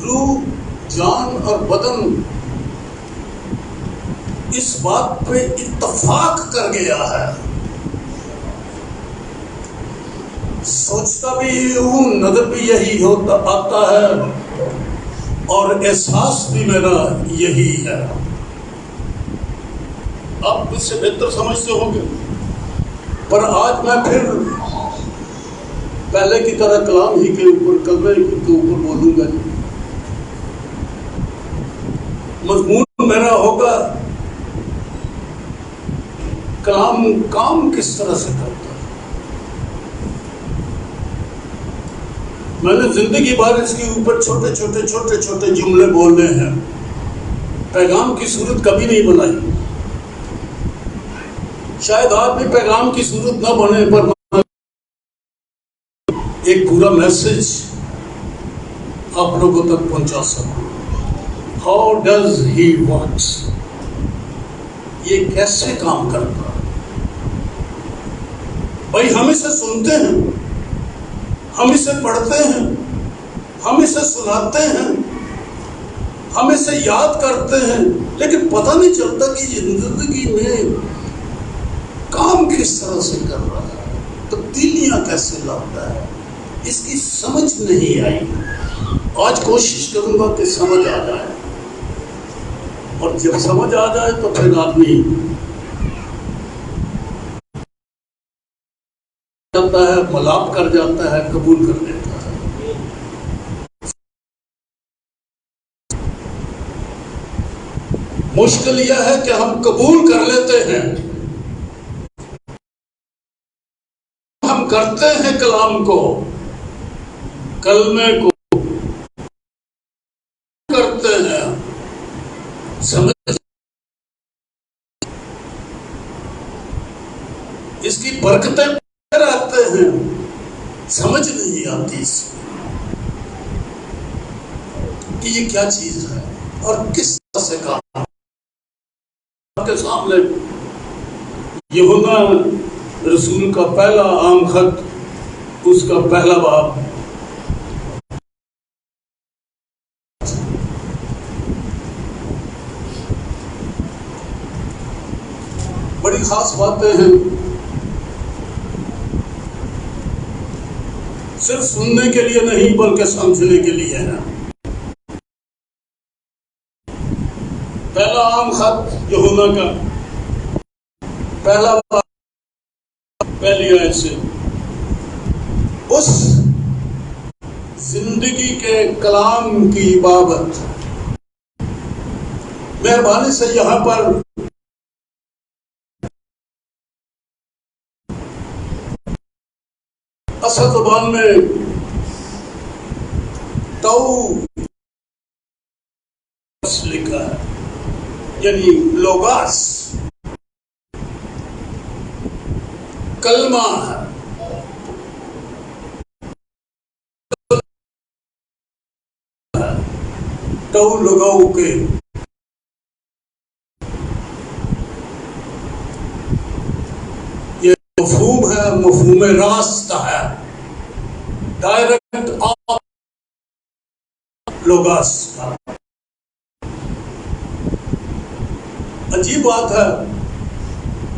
روح، جان اور بدن اس بات پہ اتفاق کر گیا ہے. سوچتا بھی یہی ہوں، نظر بھی یہی ہوتا آتا ہے اور احساس بھی میرا یہی ہے. آپ مجھ سے بہتر سمجھتے ہوں گے، پر آج میں پھر پہلے کی طرح کلام ہی کے اوپر، کلمے کے اوپر بولوں گا. مضمون میرا ہوگا کلام کام کس طرح سے کرتا ہے. میں نے زندگی بھر اس کے اوپر چھوٹے چھوٹے جملے بولنے ہیں، پیغام کی صورت کبھی نہیں بنائی. شاید آپ بھی پیغام کی صورت نہ بنے، پر ایک پورا میسج آپ لوگوں تک پہنچا سکوں. ہاؤ ڈز ہی ورکس، یہ کیسے کام کرتا ہے. بھائی ہم اسے سنتے ہیں، ہم اسے پڑھتے ہیں، ہم اسے سناتے ہیں، ہم اسے یاد کرتے ہیں، لیکن پتہ نہیں چلتا کہ یہ زندگی میں کام کس طرح سے کر رہا ہے، تبدیلیاں کیسے لاتا ہے. اس کی سمجھ نہیں آئی. آج کوشش کروں گا کہ سمجھ آ جائے، اور جب سمجھ آ جائے تو پھر آدمی جاتا ہے، ملاب کر جاتا ہے، قبول کر لیتا ہے. مشکل یہ ہے کہ ہم قبول کر لیتے ہیں، ہم کرتے ہیں کلام کو، کلمے کو کرتے ہیں، سمجھ اس کی برکتیں رہتے ہیں، سمجھ نہیں آتی اس کہ یہ کیا چیز ہے اور کس طرح سے کام. آپ کے سامنے یوحنا رسول کا پہلا عام خط، اس کا پہلا باب. بڑی خاص باتیں ہیں، صرف سننے کے لیے نہیں بلکہ سمجھنے کے لیے ہے. پہلا عام خط یوحنا کا پہلا باب، پہلی آیت سے. اس زندگی کے کلام کی بابت مہربانی سے یہاں پر اصل زبان میں تو لکھا ہے، یعنی لوگاس کلمہ ہے. تو لوگوں کے یہ مفہوم ہے، مفہوم راست ہے، ڈائریکٹ آف لوگاس کا. عجیب بات ہے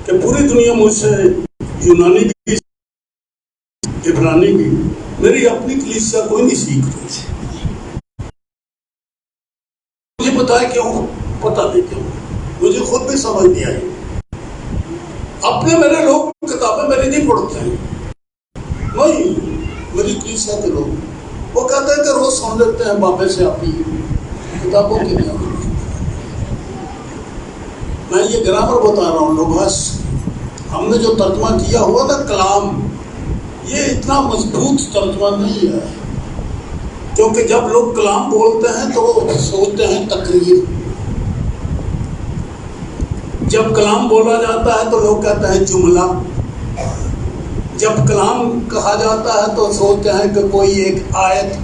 کہ پوری دنیا مجھ سے یونانی بھی، عبرانی بھی، میری اپنی کلیسیا کوئی نہیں سیکھ رہی. مجھے بتایا کیوں، پتہ نہیں کیوں، مجھے خود بھی سمجھ نہیں آئی. اپنے میرے لوگ کتابیں میری نہیں پڑھتے ہیں، نہیں، میری کلیسیا کے لوگ وہ کہتے ہیں کہ روز سن لیتے ہیں بابے سے اپنی کتابوں کی نہیں. میں یہ گرامر بتا رہا ہوں. لوگاس ہم نے جو ترجمہ کیا ہوا نا کلام، یہ اتنا مضبوط ترجمہ نہیں ہے، کیونکہ جب لوگ کلام بولتے ہیں تو وہ سوچتے ہیں تقریر. جب کلام بولا جاتا ہے تو لوگ کہتے ہیں جملہ. جب کلام کہا جاتا ہے تو سوچتے ہیں کہ کوئی ایک آیت.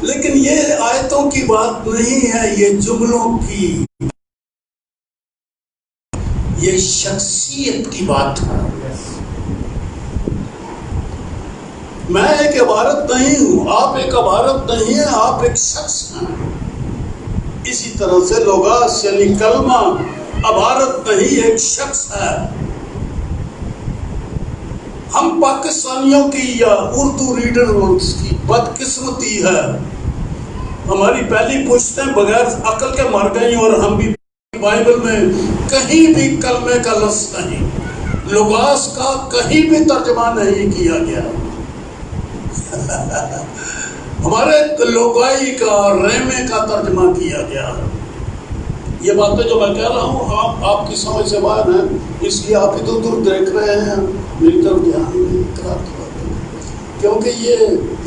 لیکن یہ آیتوں کی بات نہیں ہے، یہ جملوں کی، یہ شخصیت کی بات ہے. میں ایک عبارت نہیں ہوں، آپ ایک عبارت نہیں ہیں، آپ ایک شخص ہیں۔ اسی طرح سے لوگاس یعنی کلمہ عبارت نہیں، ایک شخص ہے۔ ہم پاکستانیوں کی یا اردو ریڈرز کی بدقسمتی ہے، ہماری پہلی پشتیں بغیر عقل کے مر گئی، اور ہم بھی بائبل میں کہیں بھی کلمے کا لفظ نہیں، لوگاس کا کہیں بھی ترجمہ نہیں کیا گیا۔ ہمارے لوگائی کا ریمے کا ترجمہ کیا گیا۔ یہ باتیں جو میں کہہ رہا ہوں آپ کی سمجھ سے باہر ہیں، اس لیے آپ ادھر ادھر دیکھ رہے ہیں، میری طرف دھیان نہیں کرا کی باتیں، کیونکہ یہ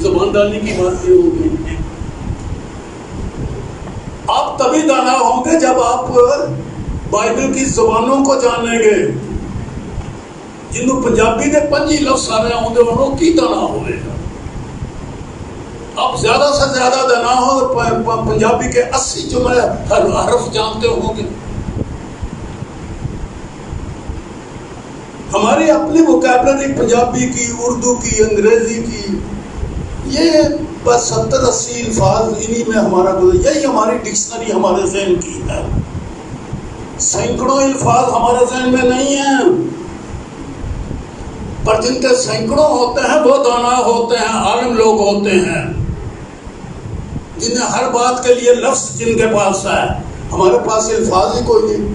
زبان دانی کی باتیں ہوگی۔ آپ تبھی دانا ہوں گے جب آپ بائبل کی زبانوں کو جانیں گے۔ جنہوں پنجابی دے 5 لفظ آ رہے ہوں گے انہوں کی دانا ہوئے گا۔ آپ زیادہ سے زیادہ دانا ہو پنجابی کے 80 جملے حرف جانتے ہوں گے۔ ہماری اپنی ووکیبلری پنجابی کی، اردو کی، انگریزی کی، یہ بس 70-80 الفاظ انہی میں ہمارا گزر، یہی ہماری ڈکشنری ہمارے ذہن کی ہے۔ سینکڑوں الفاظ ہمارے ذہن میں نہیں ہیں، پر جن کے سینکڑوں ہوتے ہیں وہ دانا ہوتے ہیں، عالم لوگ ہوتے ہیں، جنہیں ہر بات کے لیے لفظ جن کے پاس ہے۔ ہمارے پاس الفاظ ہی کوئی نہیں،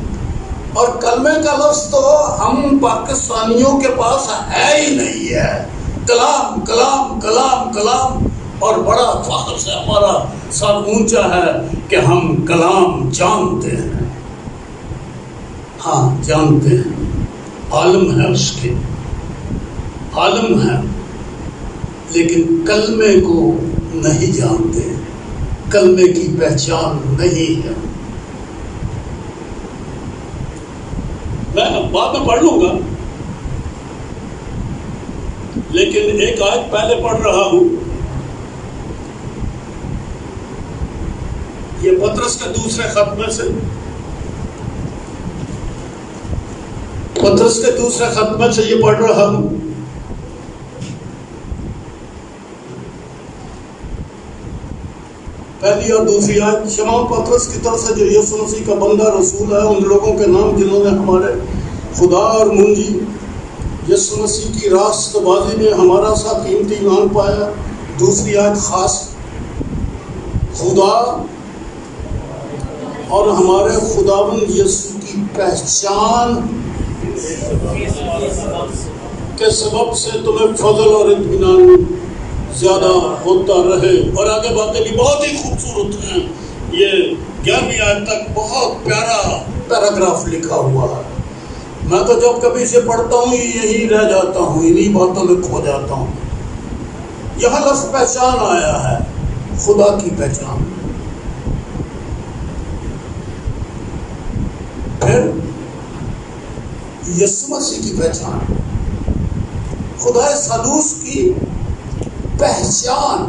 اور کلمے کا لفظ تو ہم پاکستانیوں کے پاس ہے ہی نہیں ہے۔ کلام کلام کلام کلام، اور بڑا فخر سے ہمارا سر اونچا ہے کہ ہم کلام جانتے ہیں۔ ہاں جانتے ہیں، عالم ہے، اس کے عالم ہے، لیکن کلمے کو نہیں جانتے، کلمے کی پہچان نہیں ہے۔ میں بعد میں پڑھ لوں گا، لیکن ایک آیت پہلے پڑھ رہا ہوں۔ یہ پطرس کے دوسرے خط میں سے، پطرس کے دوسرے خط میں سے یہ پڑھ رہا ہوں۔ پہلی اور دوسری آیت، شمعون پطرس کی طرف سے جو یسوع مسیح کا بندہ رسول ہے، ان لوگوں کے نام جنہوں نے ہمارے خدا اور منجی یسوع مسیح کی راست بازی میں ہمارا سا قیمتی ایمان پایا۔ دوسری آیت خاص خدا اور ہمارے خداوند یسوع کی پہچان کے سبب سے تمہیں فضل اور اطمینان زیادہ ہوتا رہے۔ اور آگے باتیں بھی بہت ہی خوبصورت ہیں، یہ 11ویں آیت تک بہت پیارا پیراگراف لکھا ہوا ہے۔ میں تو جب کبھی اسے پڑھتا ہوں یہی رہ جاتا ہوں، انہی باتوں میں کھو جاتا ہوں۔ یہاں لفظ پہچان آیا ہے، خدا کی پہچان، پھر یسوع مسیح کی پہچان، خدا ثالوث کی پہچان۔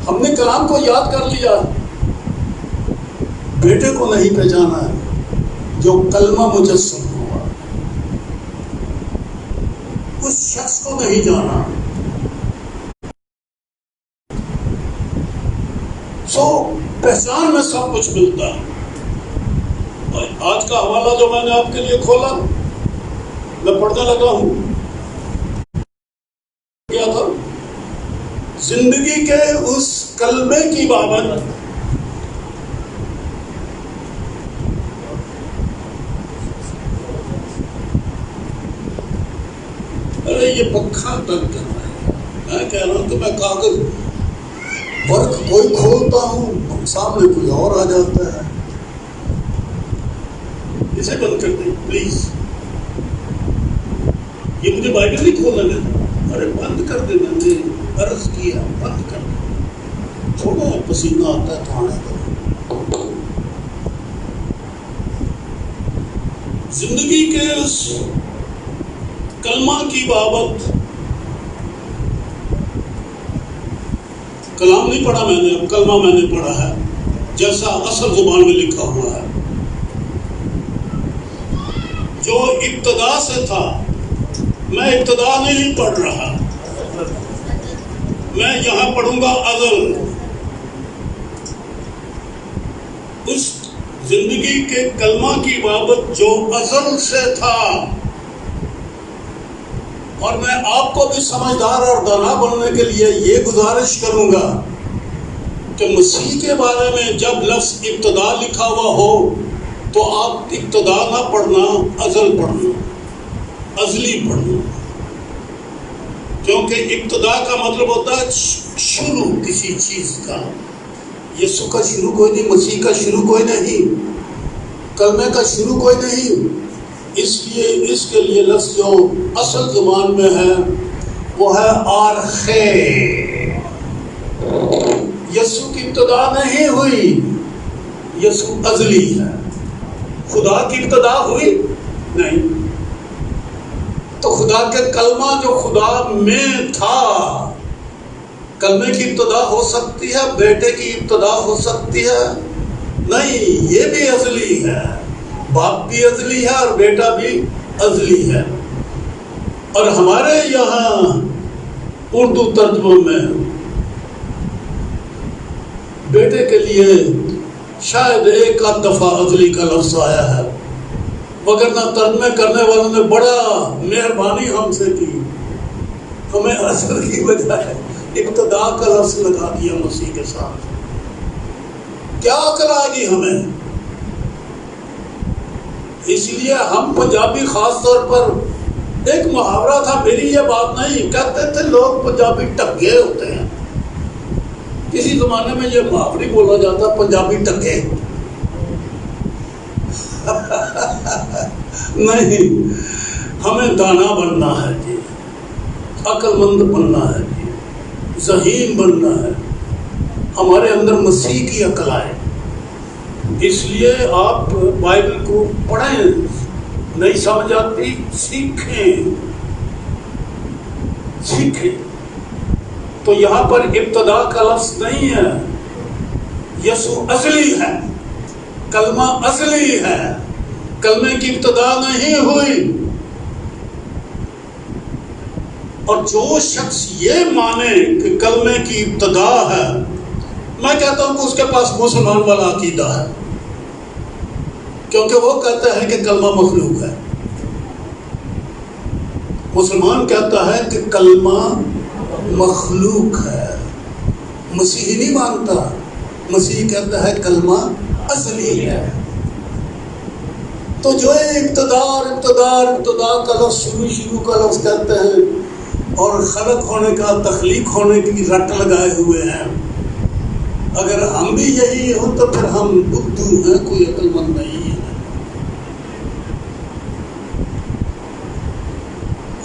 ہم نے کلام کو یاد کر لیا، بیٹے کو نہیں پہچانا ہے جو کلمہ مجسم ہوا، اس شخص کو نہیں جانا۔ پہچان میں سب کچھ ملتا ہے۔ آج کا حوالہ جو میں نے آپ کے لیے کھولا، میں پڑھنے لگا ہوں، کیا تھا؟ زندگی کے اس کلمے کی بابت ارے یہ پنکھا تنگ کر رہا ہے، میں کہہ رہا ہوں کہ میں کاغذ ورق کوئی کھولتا ہوں، سامنے کوئی اور آ جاتا ہے۔ اسے بند کر دیں پلیز، یہ مجھے بائبل نہیں کھولنا ہے۔ ارے بند کر دیں، میں نے عرض کیا بند کر دیں، تھوڑا پسینہ آتا ہے تو آنے دو۔ زندگی کے اس کلمہ کی بابت، کلام نہیں پڑھا میں نے، اب کلمہ میں نے پڑھا ہے جیسا اصل زبان میں لکھا ہوا ہے، جو ابتدا سے تھا میں ابتدا نہیں پڑھ رہا، میں یہاں پڑھوں گا ازل، اس زندگی کے کلمہ کی بابت جو ازل سے تھا۔ اور میں آپ کو بھی سمجھدار اور دانا بننے کے لیے یہ گزارش کروں گا کہ مسیح کے بارے میں جب لفظ ابتدا لکھا ہوا ہو تو آپ ابتدا نہ پڑھنا، ازل پڑھنا، ازلی پڑھنا، کیونکہ ابتدا کا مطلب ہوتا ہے شروع کسی چیز کا۔ یسوع کا شروع کوئی نہیں، مسیح کا شروع کوئی نہیں، کلمے کا شروع کوئی نہیں۔ اس لیے اس کے لیے لفظ جو اصل زبان میں ہے وہ ہے آرخے۔ یسوع کی ابتدا نہیں ہوئی، یسوع ازلی ہے۔ خدا کی ابتدا ہوئی نہیں، تو خدا کے کلمہ جو خدا میں تھا، کلمے کی ابتدا ہو سکتی ہے، بیٹے کی ابتدا ہو سکتی ہے؟ نہیں، یہ بھی ازلی ہے، باپ بھی ازلی ہے اور بیٹا بھی ازلی ہے۔ اور ہمارے یہاں اردو ترجمہ میں بیٹے کے لیے شاید ایک آدھ دفعہ ازلی کا لفظ آیا ہے، وگرنہ ترجمے کرنے والوں نے بڑا مہربانی ہم سے کی، ہمیں ازل کی بجائے ابتدا کا لفظ لگا دیا مسیح کے ساتھ۔ کیا عقل آئے گی ہمیں؟ اس لیے ہم پنجابی خاص طور پر، ایک محاورہ تھا، میری یہ بات نہیں، کہتے تھے لوگ پنجابی ٹگے ہوتے ہیں۔ کسی زمانے میں یہ محاوری بولا جاتا، پنجابی ٹگے۔ نہیں، ہمیں دانا بننا ہے جی، عقل مند بننا ہے جی، ذہین بننا ہے، ہمارے اندر مسیح کی عقل آئے۔ اس لیے آپ بائبل کو پڑھیں، نہیں سمجھ آتی سیکھیں۔ تو یہاں پر ابتدا کا لفظ نہیں ہے، یسوع ازلی ہے، کلمہ ازلی ہے، کلمے کی ابتدا نہیں ہوئی۔ اور جو شخص یہ مانے کہ کلمے کی ابتدا ہے، میں کہتا ہوں کہ اس کے پاس مسلمان والا عقیدہ ہے، کیونکہ وہ کہتا ہے کہ کلمہ مخلوق ہے۔ مسلمان کہتا ہے کہ کلمہ مخلوق ہے، مسیحی نہیں مانتا، مسیحی کہتا ہے کلمہ ازلی ہے۔ تو جو ابتدا کا لفظ شروع کا لفظ کہتے ہیں، اور خلق ہونے کا، تخلیق ہونے کی رٹ لگائے ہوئے ہیں۔ اگر ہم بھی یہی ہوں تو پھر ہم بدھو ہیں، کوئی عقل مند نہیں ہے۔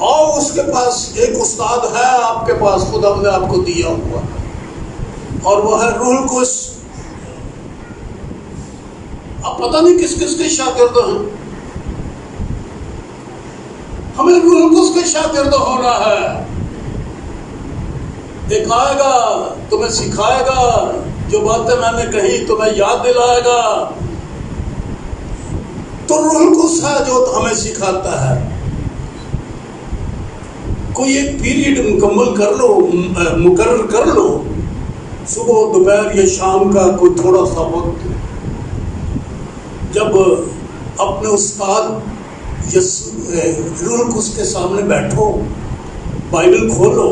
اور اس کے پاس ایک استاد ہے، آپ کے پاس خدا نے آپ کو دیا ہوا، اور وہ ہے روح القدس۔ اب پتہ نہیں کس کس کے شاگرد ہیں، ہمیں روح القدس کے شاگرد ہونا ہے۔ ایک آئے گا تمہیں سکھائے گا، جو باتیں میں نے کہی تمہیں یاد دلائے گا۔ تو روح القدس ہے جو ہمیں سکھاتا ہے۔ کوئی ایک پیریڈ مکمل کر لو، مقرر کر لو، صبح دوپہر یا شام کا کوئی تھوڑا سا وقت، جب اپنے استاد روح القدس کے سامنے بیٹھو، بائبل کھولو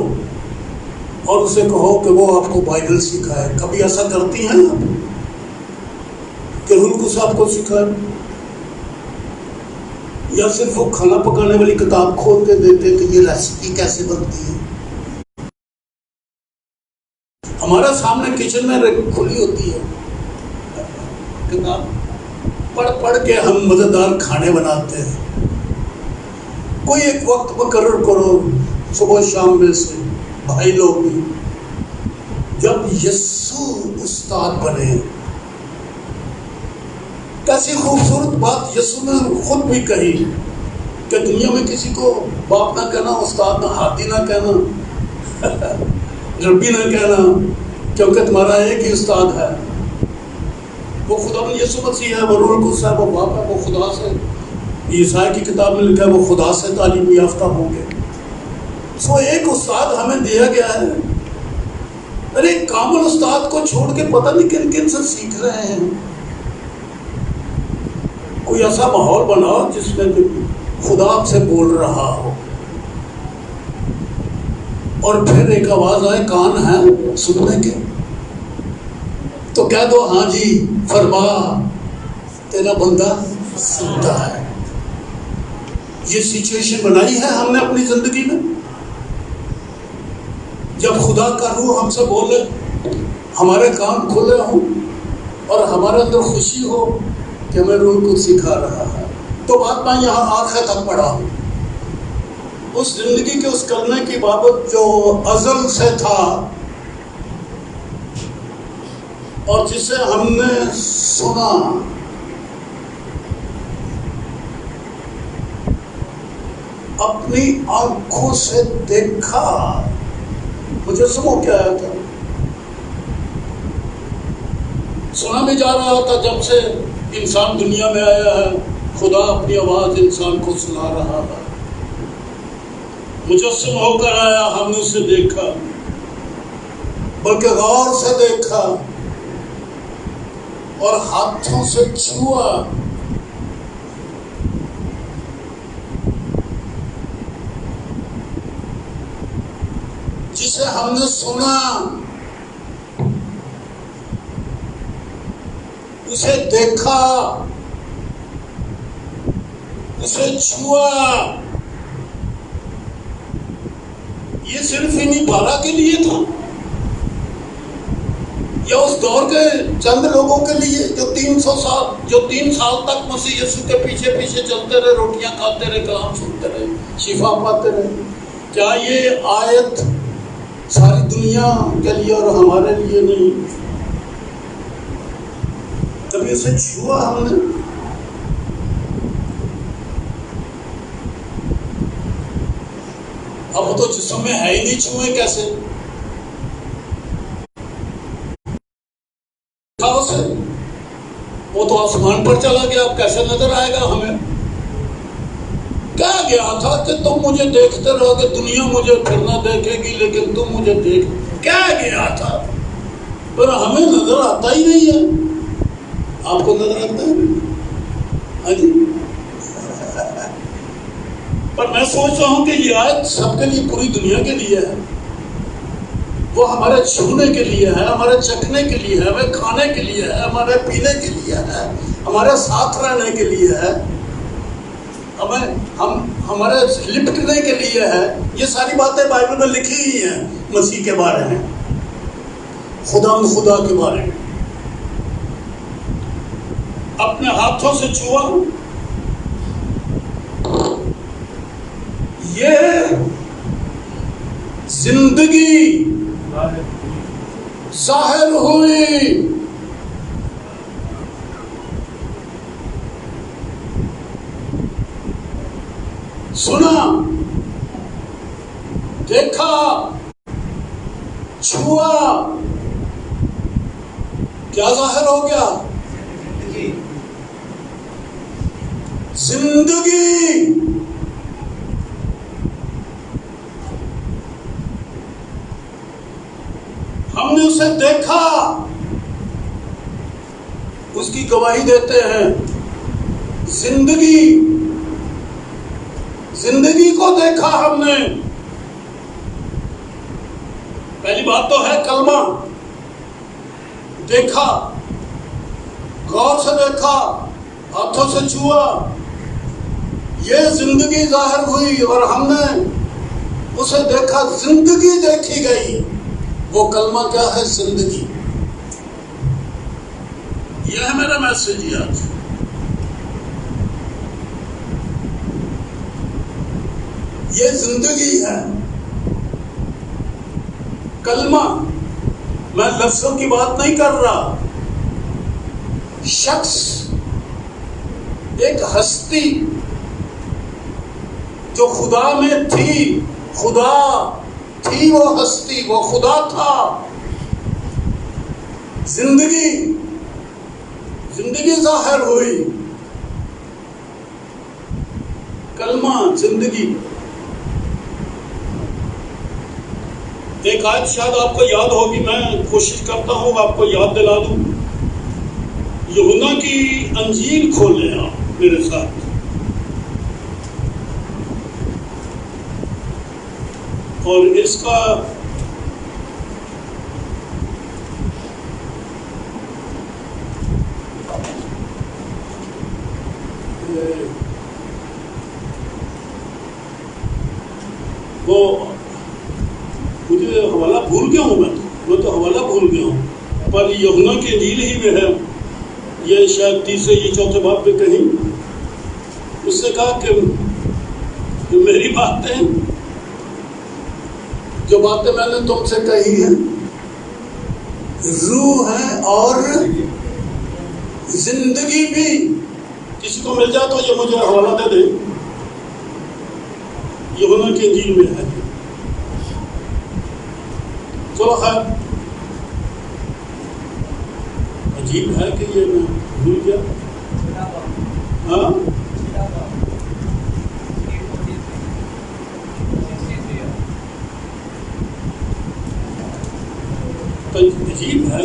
اور اسے کہو کہ وہ آپ کو بائبل سکھائے۔ کبھی ایسا کرتی ہیں آپ کہ روح القدس آپ کو سکھائے؟ یا صرف وہ کھانا پکانے والی کتاب کھول کے دیتے کہ یہ ریسیپی کیسے بنتی ہے؟ ہمارا سامنے کچن میں کھلی ہوتی ہے کتاب، پڑھ کے ہم مزیدار کھانے بناتے ہیں۔ کوئی ایک وقت مقرر کرو، صبح شام میں سے بھائی لوگ بھی، جب یسوع استاد بنے۔ کیسی خوبصورت بات یسوع نے خود بھی کہی کہ دنیا میں کسی کو باپ نہ کہنا، استاد نہ، ہادی نہ کہنا، ربی نہ کہنا، کیونکہ تمہارا ایک ہی استاد ہے، وہ خدا یسوع مسیح ہے، وہ روح القدس ہے، وہ باپ ہے، وہ خدا سے، عیسائی کی کتاب میں لکھا ہے وہ خدا سے تعلیم یافتہ ہوں گے۔ سو ایک استاد ہمیں دیا گیا ہے، ارے کامل استاد کو چھوڑ کے پتہ نہیں کن کن سے سیکھ رہے ہیں۔ کوئی ایسا ماحول بناؤ جس میں خدا آپ سے بول رہا ہو، اور پھر ایک آواز آئے کان ہے سننے کے تو کہہ دو ہاں جی فرما، تیرا بندہ سنتا ہے۔ یہ سچویشن بنائی ہے ہم نے اپنی زندگی میں، جب خدا کا روح ہم سے بولے، ہمارے کان کھلے ہوں اور ہمارے اندر خوشی ہو کہ ہمیں روح کو سکھا رہا ہے۔ تو بات میں یہاں آخر تک پڑھا ہوں، اس زندگی کے اس کرنے کی بابت جو ازل سے تھا اور جسے ہم نے سنا، اپنی آنکھوں سے دیکھا، مجسموں کیا آیا تھا، سنا بھی جا رہا تھا جب سے انسان دنیا میں آیا ہے، خدا اپنی آواز انسان کو سنا رہا ہے۔ مجسم ہو کر آیا، ہم نے اسے دیکھا، بلکہ غور سے دیکھا اور ہاتھوں سے چھوا، جسے ہم نے سنا، اسے دیکھا، اسے چھوا۔ یہ صرف انہیں 12 کے لیے تھا یا اس دور کے چند لوگوں کے لیے جو 3 سال تک مسیح یسوع کے پیچھے پیچھے چلتے رہے، روٹیاں کھاتے رہے، کلام سنتے رہے، شفا پاتے رہے؟ کیا یہ آیت ساری دنیا کے لیے اور ہمارے لیے نہیں؟ کبھی اسے چھوا ہم نے؟ اب وہ تو جسم میں ہے ہی نہیں، چھوئے کیسے؟ وہ تو آسمان پر چلا گیا، اب کیسے نظر آئے گا ہمیں؟ کہا گیا تھا کہ تم مجھے دیکھتے رہو گے، دنیا مجھے پھر نہ دیکھے گی لیکن تم مجھے دیکھ، کہا گیا تھا، پر ہمیں نظر آتا ہی نہیں ہے۔ آپ کو نظر آتا ہے؟ ہاں جی، پر میں سوچ رہا ہوں کہ یہ آیت سب کے لیے، پوری دنیا کے لیے ہے، وہ ہمارے چھونے کے لیے ہے، ہمارے چکھنے کے لیے ہے، ہمارے کھانے کے لیے ہے، ہمارے پینے کے لیے ہے، ہمارے ساتھ رہنے کے لیے ہے، ہمارے لپٹنے کے لیے ہے۔ یہ ساری باتیں بائبل میں لکھی ہی ہیں مسیح کے بارے میں، خدا کے بارے میں۔ اپنے ہاتھوں سے چھوا، یہ زندگی ظاہر ہوئی، سنا، دیکھا، چھوا، کیا ظاہر ہو گیا؟ زندگی۔ ہم نے اسے دیکھا، اس کی گواہی دیتے ہیں، زندگی کو دیکھا ہم نے۔ پہلی بات تو ہے کلمہ، دیکھا، غور سے دیکھا، ہاتھوں سے چھوا، یہ زندگی ظاہر ہوئی اور ہم نے اسے دیکھا، زندگی دیکھی گئی۔ وہ کلمہ کیا ہے؟ زندگی۔ یہ ہے میرا میسج آج۔ یہ زندگی ہے، کلمہ۔ میں لفظوں کی بات نہیں کر رہا، شخص، ایک ہستی جو خدا میں تھی، خدا تھی وہ ہستی، وہ خدا تھا۔ زندگی ظاہر ہوئی، کلمہ، زندگی۔ ایک آیت شاید آپ کو یاد ہوگی، میں کوشش کرتا ہوں آپ کو یاد دلا دوں. یوحنا کی انجیل کھولیں آپ میرے ساتھ. اور اس کا وہ مجھے حوالہ بھول گیا ہوں، میں تو حوالہ بھول گیا ہوں، پر یوحنا کی انجیل ہی میں ہے. یہ شاید تیسرے یا چوتھے باب پہ کہیں اس نے کہا کہ میری باتیں، جو باتیں میں نے تم سے کہی ہیں روح ہے اور زندگی بھی. کسی کو مل جائے تو یہ مجھے حوالہ دے دے، یوحنا کی انجیل میں ہے. چلو خیر، عجیب ہے کہ یہ میں بھول گیا. ہاں عجیب ہے.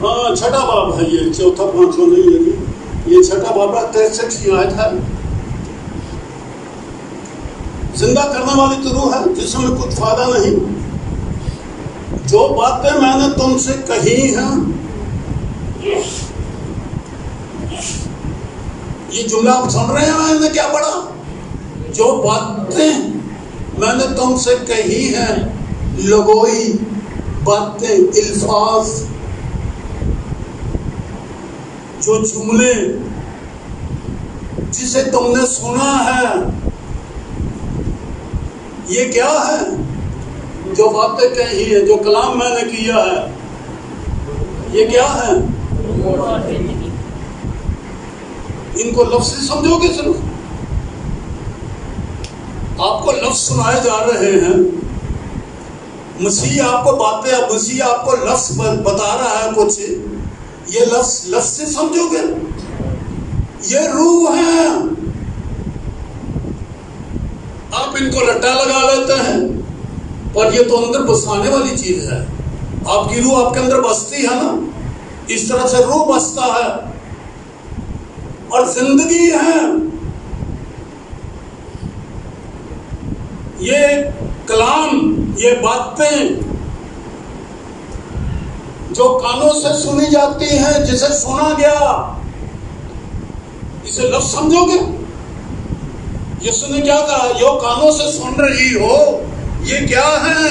ہاں چھٹا باب ہے، یہ چوتھا پانچواں نہیں ہے، یہ چھٹا باب ہے. 63 کی آیت ہے. زندہ کرنے والی تو روح ہے جس میں کچھ فائدہ نہیں. جو باتیں میں نے تم سے کہی ہیں، یہ جملہ آپ سن رہے ہیں میں نے کیا پڑھا؟ جو باتیں میں نے تم سے کہی ہیں، لغوی باتیں، الفاظ، جو جملے جسے تم نے سنا ہے، یہ کیا ہے؟ جو باتیں کہی ہیں، جو کلام میں نے کیا ہے، یہ کیا ہے؟ ان کو لفظ سمجھو گے. صرف آپ کو لفظ سنائے جا رہے ہیں، مسیح آپ کو باتیں، مسیح آپ کو لفظ بتا رہا ہے کچھ، یہ لفظ سے سمجھو گے. یہ روح ہے. آپ ان کو لٹا لگا لیتے ہیں، اور یہ تو اندر بسانے والی چیز ہے. آپ کی روح آپ کے اندر بستی ہے نا، اس طرح سے روح بستا ہے اور زندگی ہے. یہ کلام، یہ باتیں جو کانوں سے سنی جاتی ہیں، جسے سنا گیا، اسے لفظ سمجھو گے. یسوع نے کیا کہا؟ جو کانوں سے سن رہی ہو، یہ کیا ہے؟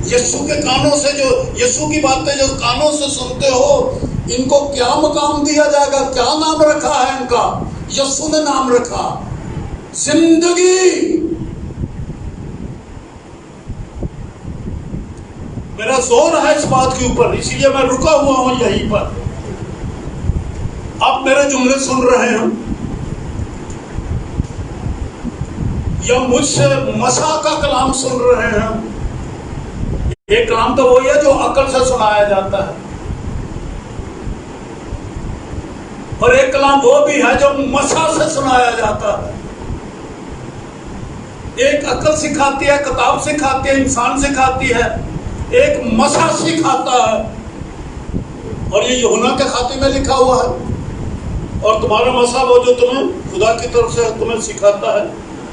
یسوع کے کانوں سے، جو یسوع کی باتیں جو کانوں سے سنتے ہو، ان کو کیا مقام دیا جائے گا؟ کیا نام رکھا ہے ان کا؟ یسوع نے نام رکھا زندگی. میرا زور ہے اس بات کے اوپر، اسی لیے میں رکا ہوا ہوں یہیں پر. آپ میرے جملے سن رہے ہیں یا مجھ سے مسیح کا کلام سن رہے ہیں؟ ایک کلام تو وہی ہے جو عقل سے سنایا جاتا ہے، اور ایک کلام وہ بھی ہے جو مسیح سے سنایا جاتا ہے. ایک عقل سکھاتی ہے، کتاب سکھاتی ہے، انسان سکھاتی ہے، ایک مسیح سکھاتا ہے. اور یہ یوحنا کے خاتے میں لکھا ہوا ہے. اور تمہارا مسیح وہ جو تمہیں خدا کی طرف سے تمہیں سکھاتا ہے،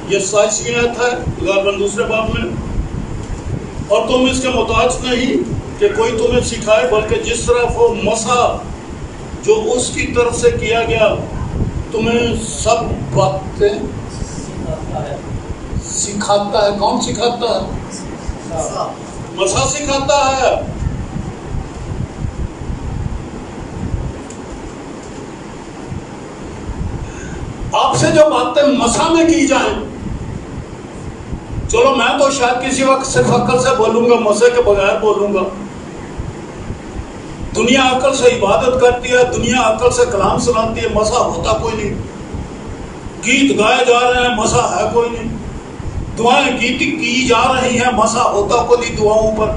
یہ 27 آیت ہے غالباً دوسرے باب میں. اور تم اس کے محتاج نہیں کہ کوئی تمہیں سکھائے، بلکہ جس طرح وہ مسیح جو اس کی طرف سے کیا گیا تمہیں سب باتیں سکھاتا ہے. کون سکھاتا ہے؟ مسیح سکھاتا ہے. آپ سے جو باتیں مسیح میں کی جائیں، چلو میں تو شاید کسی وقت صرف عقل سے بولوں گا، مسیح کے بغیر بولوں گا. دنیا عقل سے عبادت کرتی ہے، دنیا عقل سے کلام سناتی ہے، مسیح ہوتا کوئی نہیں. گیت گائے جا رہے ہیں، مسیح ہے کوئی نہیں. دعائیں کی جا رہی ہیں، مسیح ہوتا کوئی نہیں دعاؤں پر.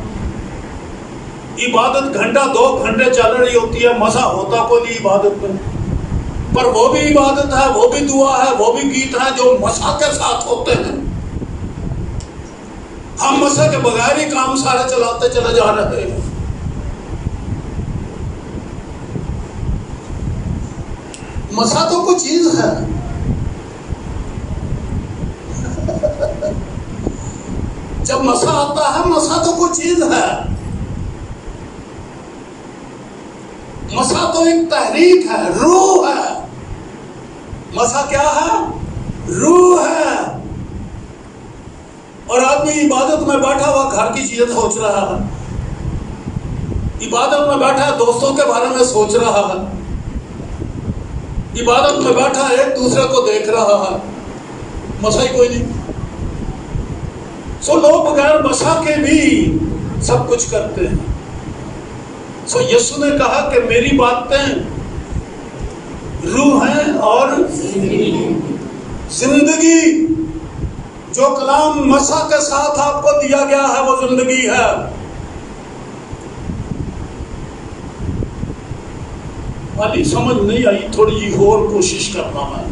عبادت گھنٹہ 2 گھنٹے چل رہی ہوتی ہے، مسیح ہوتا کوئی نہیں عبادت میں. پر وہ بھی عبادت ہے، وہ بھی دعا ہے، وہ بھی گیت ہے جو مسیح کے ساتھ ہوتے ہیں. ہم مسیح کے بغیر ہی کام سارے چلاتے چلے جا رہے ہیں. مسیح تو کوئی چیز ہے. جب مسیح آتا ہے، مسیح تو کوئی چیز ہے. مسیح تو ایک تحریک ہے، روح ہے. مسیح کیا ہے؟ روح ہے. اور آدمی عبادت میں بیٹھا ہوا گھر کی چیزیں سوچ رہا ہے، عبادت میں بیٹھا دوستوں کے بارے میں سوچ رہا ہے، عبادت میں بیٹھا ایک دوسرے کو دیکھ رہا ہے. مسیح کوئی نہیں. سو لوگ بغیر مسیح کے بھی سب کچھ کرتے ہیں. سو یسوع نے کہا کہ میری باتیں روح ہیں اور زندگی. جو کلام مسیح کے ساتھ آپ کو دیا گیا ہے وہ زندگی ہے. والی سمجھ نہیں آئی، تھوڑی جی اور کوشش کرنا ہے.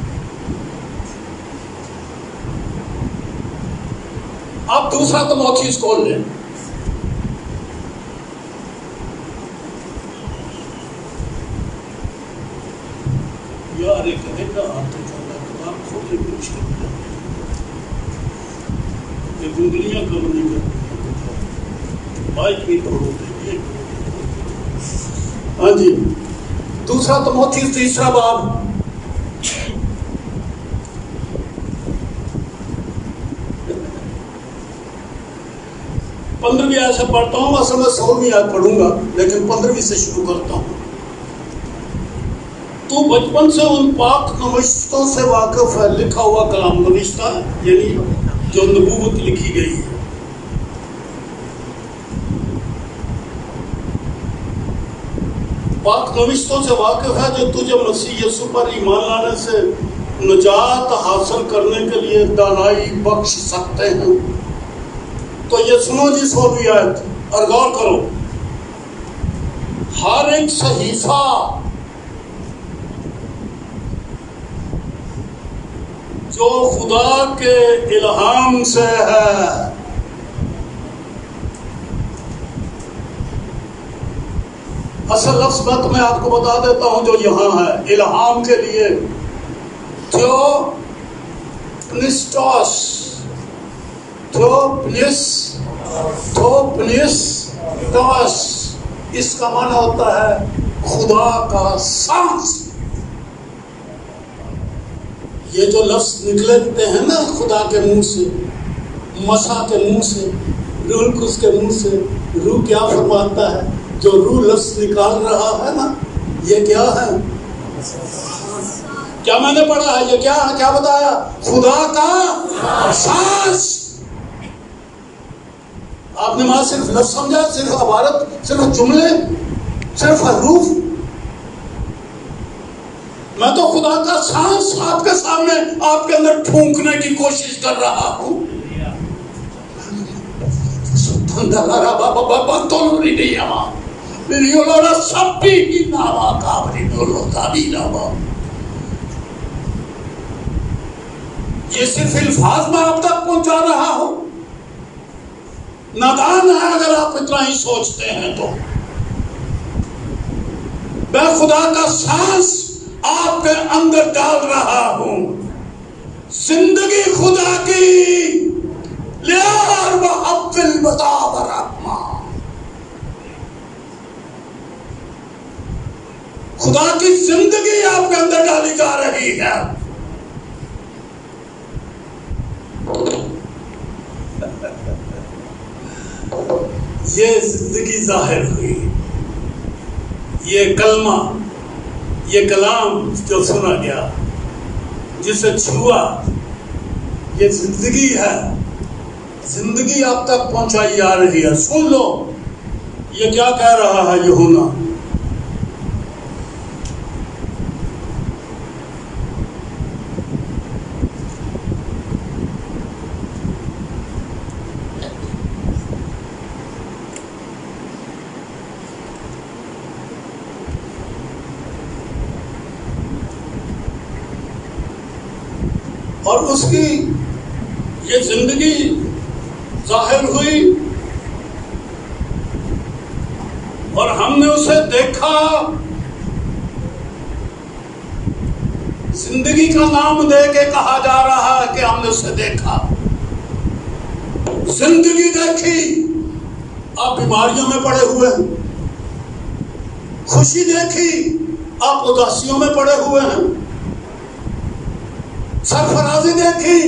آپ دوسرا تموتھیوس کھول لیں. یار ایک کہتا ہاتھ کتاب کھولے کچھ کرتا یہ انگلیاں کم نہیں کرتی، بائک بھی توڑو دے. ہاں جی، دوسرا تموتھیوس تیسرا باب. پندرہویں آیت سے پڑھتا ہوں. اصل میں 16ویں آیت پڑھوں گا لیکن 15ویں سے شروع کرتا ہوں. تو بچپن سے ان پاک نوشتوں سے واقف ہے. لکھا ہوا کلام نوشتہ یعنی جو نبوت لکھی گئی ہے. پاک نوشتوں سے واقف ہے جو تجھے مسیح یسوع پر ایمان لانے سے نجات حاصل کرنے کے لیے دانائی بخش سکتے ہیں. تو یہ سنو جی 16ویں آیت اور غور کرو. ہر ایک صحیفہ جو خدا کے الہام سے ہے. اصل لفظ میں آپ کو بتا دیتا ہوں جو یہاں ہے. الہام کے لیے تھوپنسٹوس اس کا معنی ہوتا ہے خدا کا سانس. یہ جو لفظ نکلتے ہیں نا خدا کے منہ سے، مسیح کے منہ سے، روح القدس کے منہ سے، روح کیا فرماتا ہے؟ جو روح لفظ نکال رہا ہے نا، یہ کیا ہے؟ کیا میں نے پڑھا ہے؟ یہ کیا ہے؟ کیا بتایا؟ خدا کا سانس. آپ نے وہاں صرف لفظ سمجھا، صرف عبارت، صرف جملے، صرف حروف. میں تو خدا کا سانس آپ کے سامنے آپ کے اندر پھونکنے کی کوشش کر رہا ہوں. یہ صرف الفاظ میں آپ تک پہنچا رہا ہوں. نادان ہے اگر آپ اتنا ہی سوچتے ہیں تو. میں خدا کا سانس آپ کے اندر ڈال رہا ہوں. زندگی خدا کی لیار و حفل بتا برحمہ. خدا کی زندگی آپ کے اندر ڈالی جا رہی ہے. یہ زندگی ظاہر ہوئی. یہ کلمہ، یہ کلام جو سنا گیا، جسے چھوا، یہ زندگی ہے. زندگی آپ تک پہنچائی جا رہی ہے. سن لو یہ کیا کہہ رہا ہے یوحنا. اور اس کی یہ زندگی ظاہر ہوئی اور ہم نے اسے دیکھا. زندگی کا نام دے کے کہا جا رہا ہے کہ ہم نے اسے دیکھا. زندگی دیکھی، آپ بیماریوں میں پڑے ہوئے ہیں. خوشی دیکھی، آپ اداسیوں میں پڑے ہوئے ہیں. سرفرازی دیکھی،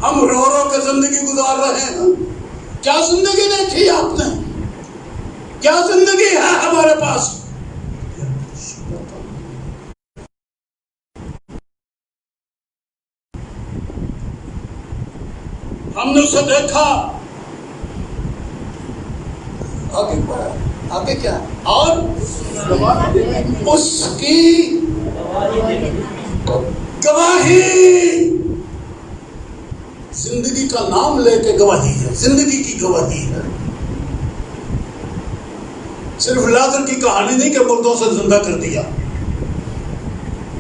ہم رو رو کے زندگی گزار رہے ہیں. کیا زندگی دیکھی آپ نے؟ کیا زندگی ہے ہمارے پاس؟ ہم نے اسے دیکھا. آگے کیا؟ اور اس کی گواہی. زندگی کا نام لے کے گواہی ہے، زندگی کی گواہی ہے. صرف لازر کی کہانی نہیں کہ مردوں سے زندہ کر دیا.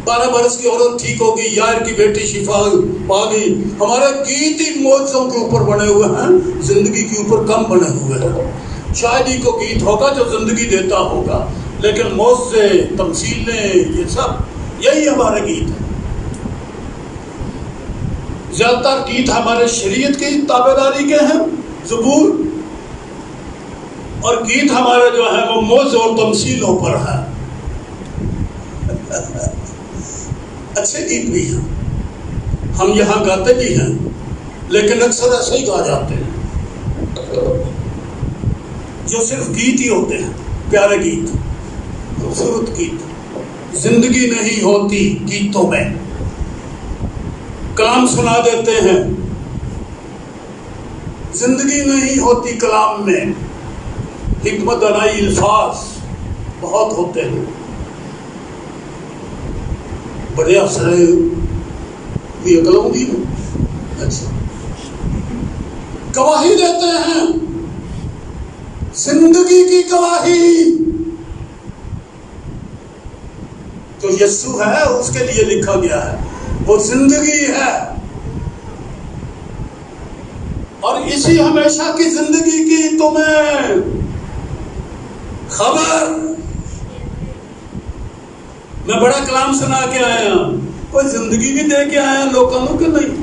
12 برس کی عورت ٹھیک ہوگی، یار کی بیٹی شفا پا گئی. ہمارے گیت ہی معجزوں کے اوپر بنے ہوئے ہیں، زندگی کے اوپر کم بنے ہوئے ہیں. شاید ہی کو گیت ہوگا جو زندگی دیتا ہوگا، لیکن معجزے، تمثیلیں، یہ سب یہی ہمارے گیت ہیں. زیادہ تر گیت ہمارے شریعت کی تابع داری کے ہیں، زبور، اور گیت ہمارے جو ہے وہ معجزوں اور تمثیلوں پر ہے. اچھے گیت بھی ہیں، ہم یہاں گاتے بھی ہیں، لیکن اکثر ایسے ہی گا جاتے ہیں جو صرف گیت ہی ہوتے ہیں، پیارے گیت، خوبصورت گیت. زندگی نہیں ہوتی گیتوں میں. کلام سنا دیتے ہیں، زندگی نہیں ہوتی کلام میں. حکمت انائی الفاظ بہت ہوتے ہیں، بڑے افسر بھی عقل ہوگی. اچھا، گواہی دیتے ہیں، زندگی کی گواہی. جو یسوع ہے اس کے لیے لکھا گیا ہے، وہ زندگی ہے. اور اسی ہمیشہ کی زندگی کی تمہیں خبر. میں بڑا کلام سنا کے آیا، کوئی زندگی بھی دے کے آیا لوگوں کے نہیں.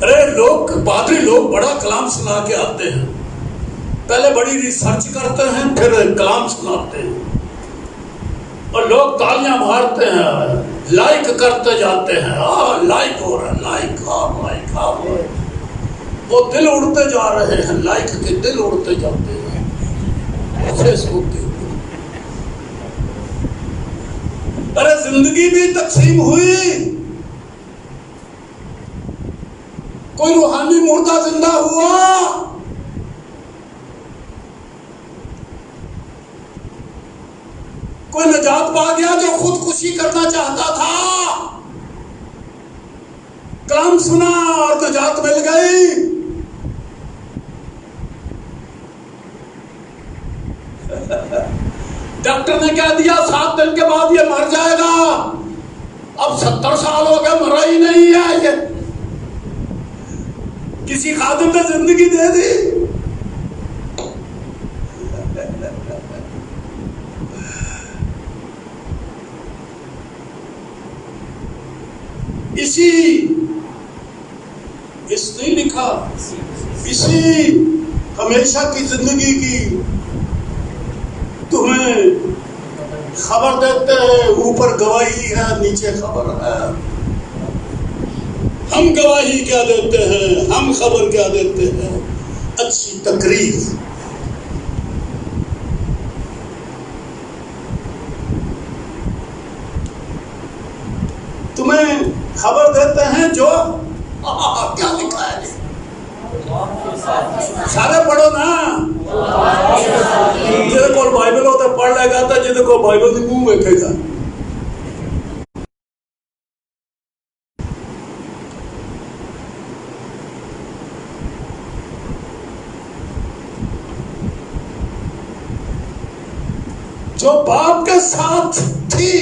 ارے لوگ، پادری لوگ بڑا کلام سنا کے آتے ہیں، پہلے بڑی ریسرچ کرتے ہیں، پھر کلام سناتے ہیں، اور لوگ تالیاں مارتے ہیں، لائک کرتے جاتے ہیں. لائک ہو رہا ہے، لائک، لائک، لائک. وہ دل اڑتے جا رہے ہیں، لائک کے دل اڑتے جاتے ہیں فیس بک کے اوپر. ارے زندگی بھی تقسیم ہوئی. کوئی روحانی مردہ زندہ ہوا، کوئی نجات پا گیا جو خودکشی کرنا چاہتا تھا. کلام سنا اور نجات مل گئی. ڈاکٹر نے کہہ دیا 7 دن کے بعد یہ مر جائے گا. اب 70 سال ہو گئے، مرا ہی نہیں ہے. یہ کسی خادم نے زندگی دے دی. اس نہیں لکھا، اسی ہمیشہ کی زندگی کی تمہیں خبر دیتے ہیں. اوپر گواہی ہے، نیچے خبر ہے. ہم گواہی کیا دیتے ہیں، ہم خبر کیا دیتے ہیں؟ اچھی تقریر. تمہیں خبر دیتے ہیں جو کیا لکھا ہے. سارے پڑھو نا. جن کو بائبل ہوتا پڑھ لے گا، تھا جن کو بائبل نہیں منہ دیکھے گا. جو باپ کے ساتھ تھی،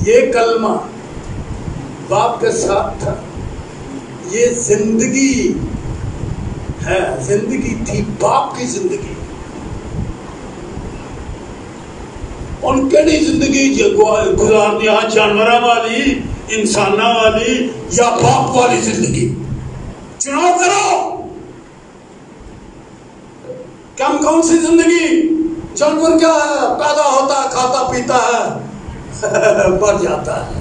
یہ کلمہ باپ کے ساتھ تھا. یہ زندگی ہے، زندگی تھی باپ کی زندگی. ان کیڑی زندگی گزارنی ہے؟ جانوراں والی، انساناں والی یا باپ والی زندگی؟ چناؤ کرو. کون سی زندگی؟ جانور کیا ہے؟ پیدا ہوتا ہے، کھاتا پیتا ہے، مر جاتا ہے.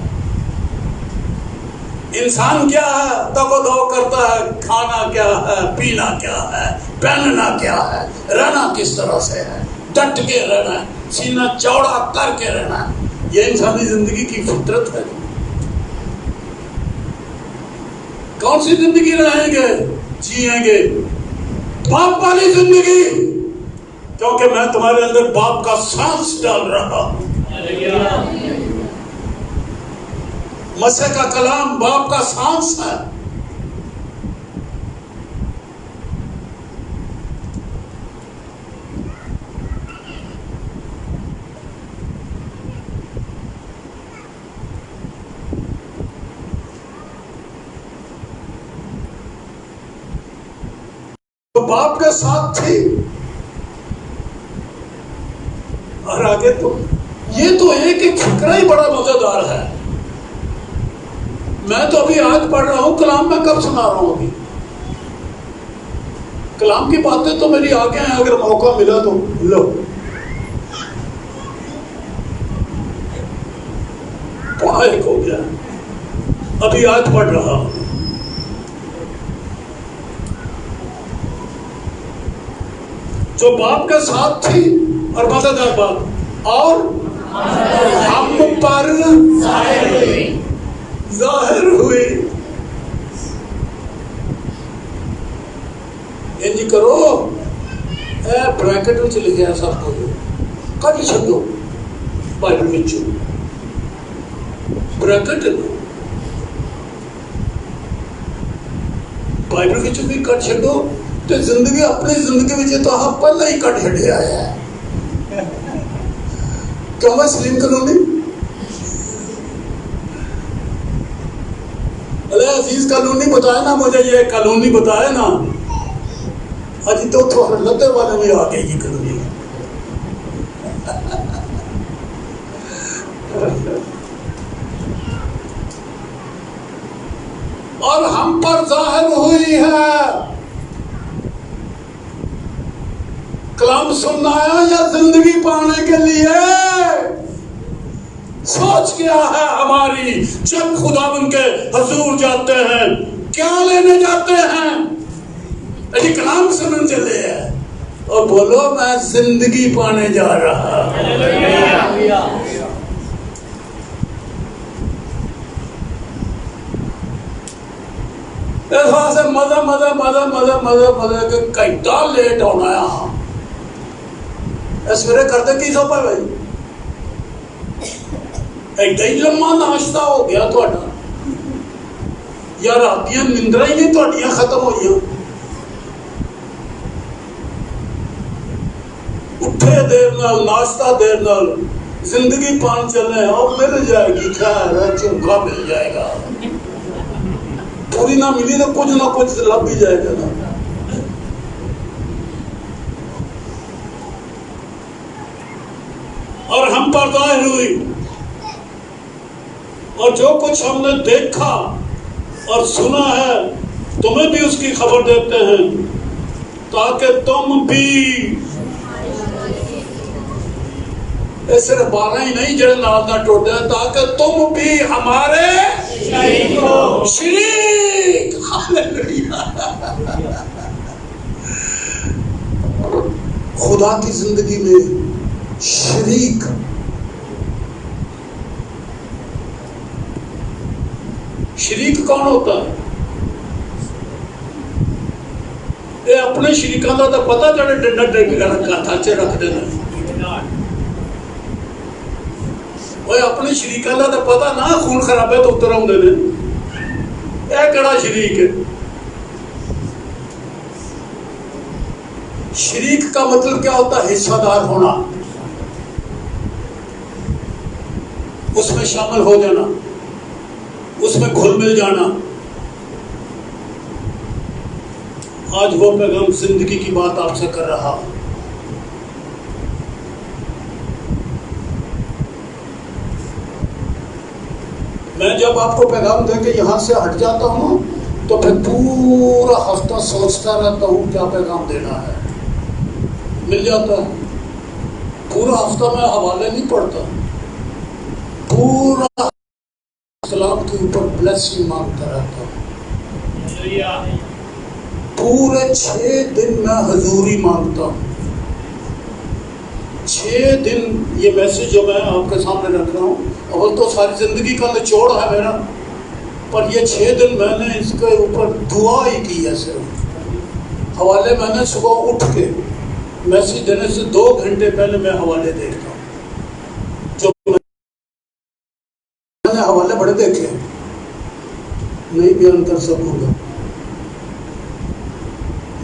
انسان کیا ہے؟ دب دو کرتا ہے. کھانا کیا ہے؟ پینا کیا ہے؟ پہننا کیا ہے؟ رہنا کس طرح سے ہے؟ ڈٹ کے رہنا ہے، سینہ چوڑا کر کے رہنا ہے. یہ انسانی زندگی کی فطرت ہے. کون سی زندگی رہیں گے، جیئیں گے؟ باپ والی زندگی. کیونکہ میں تمہارے اندر باپ کا سانس ڈال رہا ہوں. مسیح کا کلام باپ کا سانس ہے. تو باپ کے ساتھ تھی. اور آگے تو یہ تو ایک فکرہ ہی بڑا مزیدار ہے. میں تو ابھی آج پڑھ رہا ہوں، کلام میں کب سنا رہا ہوں. ابھی کلام کی باتیں تو میری آگے ہیں، اگر موقع ملا تو لو. پڑھا ایک ہو گیا، ابھی آج پڑھ رہا ہوں. جو باپ کے ساتھ تھی اور مزیدار بات، اور ہم پر ظاہر ہوئی. انج کرو، اے بریکٹ وچ لکھیا سب کچھ کٹ چھڈو. بائبل وچ بریکٹ بائبل وچ بھی کٹ چھڈو. تے زندگی، اپنی زندگی وچ تو آپ پہلے ہی کٹ چھڈیا ہے. کیوں میں سلیم کالونی عزیز کالونی بتائے نا مجھے، یہ کالونی بتائے نا. اجی تو لتے والے میں آ گئی یہ کالونی. اور ہم پر ظاہر ہوئی ہے. کلام سننا ہے یا زندگی پانے کے لیے؟ سوچ کیا ہے ہماری جب خداوند کے حضور جاتے ہیں؟ کیا لینے جاتے ہیں؟ یہ کلام سننے چلے ہیں اور بولو میں زندگی پانے جا رہا. اس واسطے سے مزہ کہ گھنٹہ لیٹ ہونا ہے. اس ویلے کرتے کی سو پہ بھائی ایڈا ہی لمبا ناشتہ ہو گیا تھوڑا، یا راتیاں نندرا ہی نہیں تھوڑیاں ختم ہوئی. اٹھے دیر نال، ناشتہ دیر نال، زندگی پان چلے اور مل جائے گی. خیر ہے، چونکا مل جائے گا. پوری نہ ملی تو کچھ نہ کچھ لب ہی جائے گا نا. اور ہم پر ظاہر ہوئی، اور جو کچھ ہم نے دیکھا اور سنا ہے تمہیں بھی اس کی خبر دیتے ہیں، تاکہ تم بھی، صرف 12 ہی نہیں جڑے نال نہ ٹوٹے، تاکہ تم بھی ہمارے شریک. خدا کی زندگی میں شریک. شریک کون ہوتا ہے؟ یہ اپنے شریکاں کا تو پتا جڑے ڈنڈا ڈگ رکھا تھا چ رکھ دینا. اپنے شریکاں کا تو پتا نہ خون خرابے تو اتر آتے ہیں. یہ کہڑا شریک ہے؟ شریک کا مطلب کیا ہوتا ہے؟ حصہ دار ہونا، اس میں شامل ہو جانا. اس میں گھل مل جانا. آج وہ پیغام زندگی کی بات آپ سے کر رہا. میں جب آپ کو پیغام دے کے یہاں سے ہٹ جاتا ہوں تو پھر پورا ہفتہ سوچتا رہتا ہوں کیا پیغام دینا ہے. مل جاتا ہے. پورا ہفتہ میں حوالے نہیں پڑھتا. پورا اسلام کے اوپر بلیسنگ مانگتا رہتا ہوں. پورے 6 دن میں حضوری مانگتا ہوں. 6 دن یہ میسج جو میں آپ کے سامنے رکھ رہا ہوں اول تو ساری زندگی کا نچوڑ ہے میرا, پر یہ 6 دن میں نے اس کے اوپر دعا ہی کی ہے. صرف حوالے میں نے صبح اٹھ کے میسج دینے سے 2 گھنٹے پہلے میں حوالے دیکھتا ہوں. جو میں نے حوالے بڑے دیکھے نہیں بیان کر سکوں گا.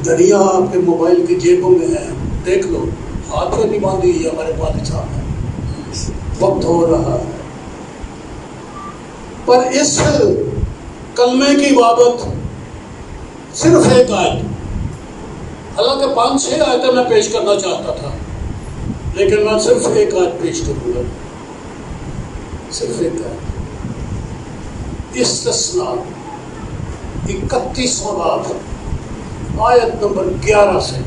دریا آپ کے موبائل کی جیبوں میں ہے, دیکھ لو. ہاتھ میں بھی باندھی ہوئی ہے ہمارے والد صاحب نے. وقت ہو رہا ہے. پر اس کلمے کی بابت صرف ایک آیت, حالانکہ 5-6 آیتیں میں پیش کرنا چاہتا تھا, لیکن میں صرف ایک آیت پیش کروں گا. صرف ایک آیت. استثناء 31واں باب آیت نمبر 11 سے.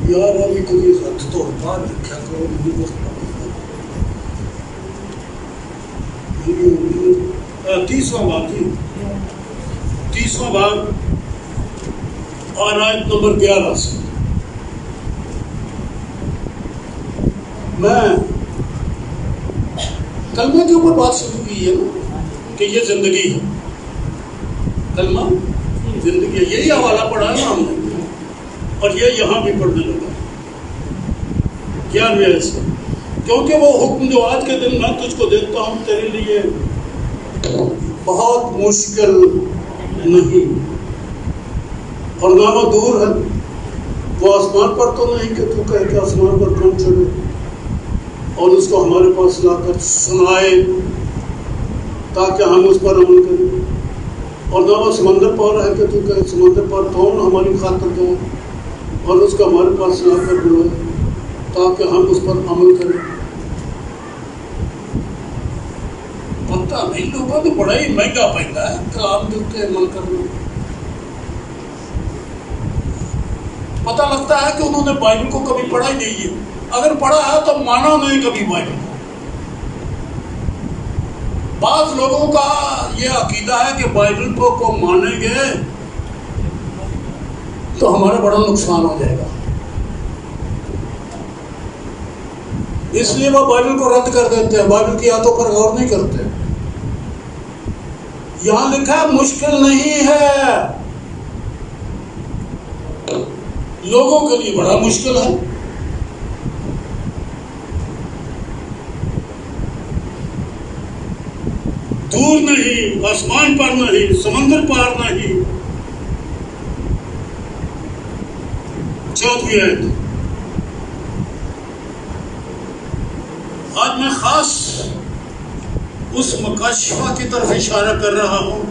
یار ابھی کوئی خط تو باہر لکھا کرو. 30واں باب تھی, 30واں باب اور آیت نمبر 11 سے. میں کلمے کے اوپر بات شروع کی ہے نا کہ یہ زندگی ہے. کلمہ زندگی ہے. یہی حوالہ پڑھا ہے نا ہم نے, اور یہ یہاں بھی پڑھنے لگا. کیا ہے اس کا؟ کیونکہ وہ حکم جو آج کے دن میں تجھ کو دیتا ہوں تیرے لیے بہت مشکل نہیں, اور نہ وہ دور ہے. وہ آسمان پر تو نہیں کہ تو کہے کہ آسمان پر کون چڑھے اور اس کو ہمارے پاس لا کر سنائے تاکہ ہم اس پر عمل کریں. اور نہ وہ سمندر پار ہے کہ تو کہے سمندر پر کون ہماری خاطر دو اور اس کو ہمارے پاس لا کر بلائے تاکہ ہم اس پر عمل کریں. پتہ نہیں لوگوں کو بڑا ہی مہنگا پڑتا ہے کلام دل کے عمل کرنا. پتہ لگتا ہے کہ انہوں نے بائبل کو کبھی پڑھا ہی نہیں ہے. اگر پڑھا ہے تو مانا نہیں کبھی بائبل کو. بعض لوگوں کا یہ عقیدہ ہے کہ بائبل کو مانیں گے تو ہمارا بڑا نقصان ہو جائے گا, اس لیے وہ بائبل کو رد کر دیتے ہیں. بائبل کی آیتوں پر غور نہیں کرتے. یہاں لکھا ہے مشکل نہیں ہے, لوگوں کے لیے بڑا مشکل ہے. دور نہیں, آسمان پر نہیں, سمندر پار نہیں. 4ویں آیت. آج میں خاص اس مکاشفہ کی طرف اشارہ کر رہا ہوں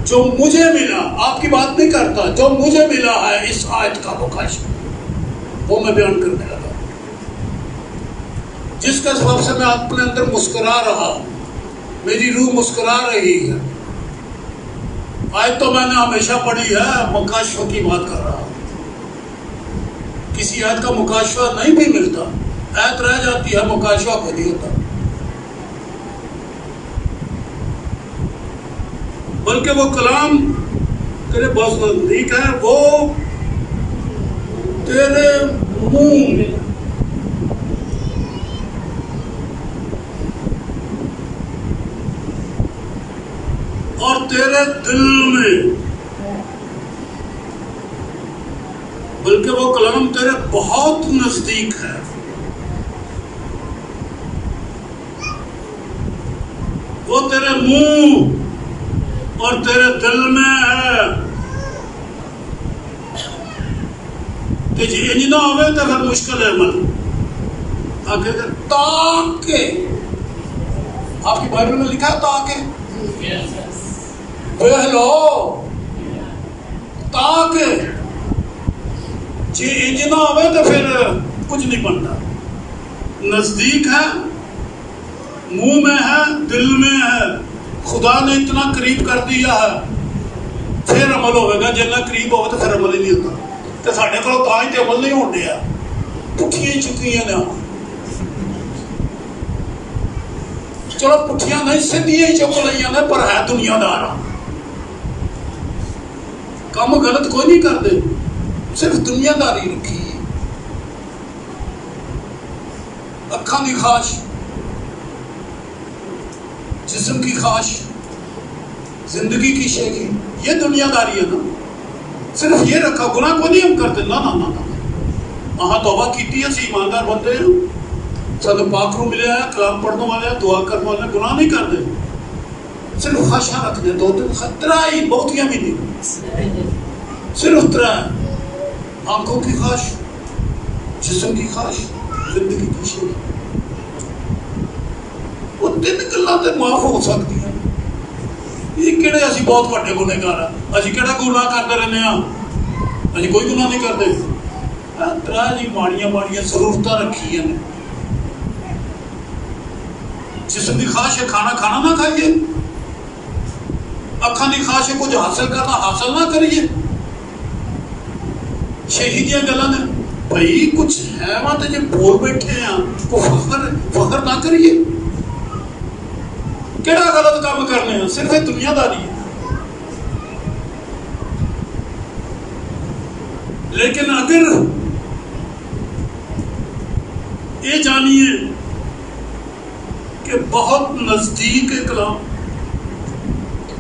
جو مجھے ملا. آپ کی بات نہیں کرتا, جو مجھے ملا ہے اس آیت کا مکاشفہ وہ میں بیان کرنے لگا, جس کا سبب سے میں اپنے اندر مسکرا رہا, میری روح مسکرا رہی ہے. آیت تو میں نے ہمیشہ پڑھی ہے, مکاشفہ کی بات کر رہا ہوں. کسی آیت کا مکاشفہ نہیں بھی ملتا, آیت رہ جاتی ہے, مکاشفہ کو نہیں ہوتا. بلکہ وہ کلام تیرے بہت نزدیک ہے, وہ تیرے منہ میں اور تیرے دل میں, بلکہ وہ کلام تیرے بہت نزدیک ہے. تیرے منہ اور تیرے دل میں ہے. جی انج نہ ہوئے تو پھر مشکل ہے عمل. آگے تاکہ آپ کی بائبل میں لکھا ہے تاکہ پہلو تاکہ جی انج نہ ہوئے تو پھر کچھ نہیں بنتا. نزدیک ہے, منہ میں ہے, دل میں ہے. خدا نے اتنا قریب کر دیا ہے پھر عمل ہوئے گا. جننا قریب ہوگا تو پھر عمل ہی نہیں ہوتا. تو ساڈے کولوں تاں ہی تے عمل نہیں ہون ڈیا, پٹھیاں ہی چکیاں نے. چلو پٹھیاں نہیں سیدھیاں ہی چک لئیاں نے, پر ہے دنیا دار. کام غلط کوئی نہیں کرتے, صرف دنیا داری رکھی. اکھاں دی خواہش, جسم کی خواہش, زندگی کی شیخی, یہ دنیا داری ہے نا. صرف یہ رکھا, گناہ کو نہیں ہم کرتے. نہ نہ نہ, ہاں توبہ کیتی ہے, اسی ایماندار بندے ہیں, سانو پاک روح ملیا ہے, کلام پڑھنے والے ہیں, دعا کرنے والے ہیں, گناہ نہیں کرتے. صرف خواہشاں رکھتے. دو تین خطرہ ہی, بہتیاں بھی نہیں, صرف طرح ہے. آنکھوں کی خواہش, جسم کی خواہش, زندگی کی شیخی. وہ تین گلاں تے معاف ہو سکتی ہیں. یہ کہڑے اسی بہت بڑے گنہگار ہیں, اسی کہڑا گناہ کرتے رہنے ہیں, اسی کوئی گناہ نہیں کرتے. ترا جی ماڑیاں ماڑیاں ضرورتاں رکھی ہیں. جسم کی خواہش ہے کھانا کھانا نہ کھائیے, اکھاں دی خواہش ہے کچھ حاصل کرنا حاصل نہ کریے. شہیدیاں گلاں نے بھائی کچھ ہے وہاں تے جے بول بیٹھے ہیں کو فخر نہ کریے. کیڑا غلط کام کرنے ہیں, صرف دنیا داری ہے. لیکن اگر یہ جانیے کہ بہت نزدیک ہے کلام,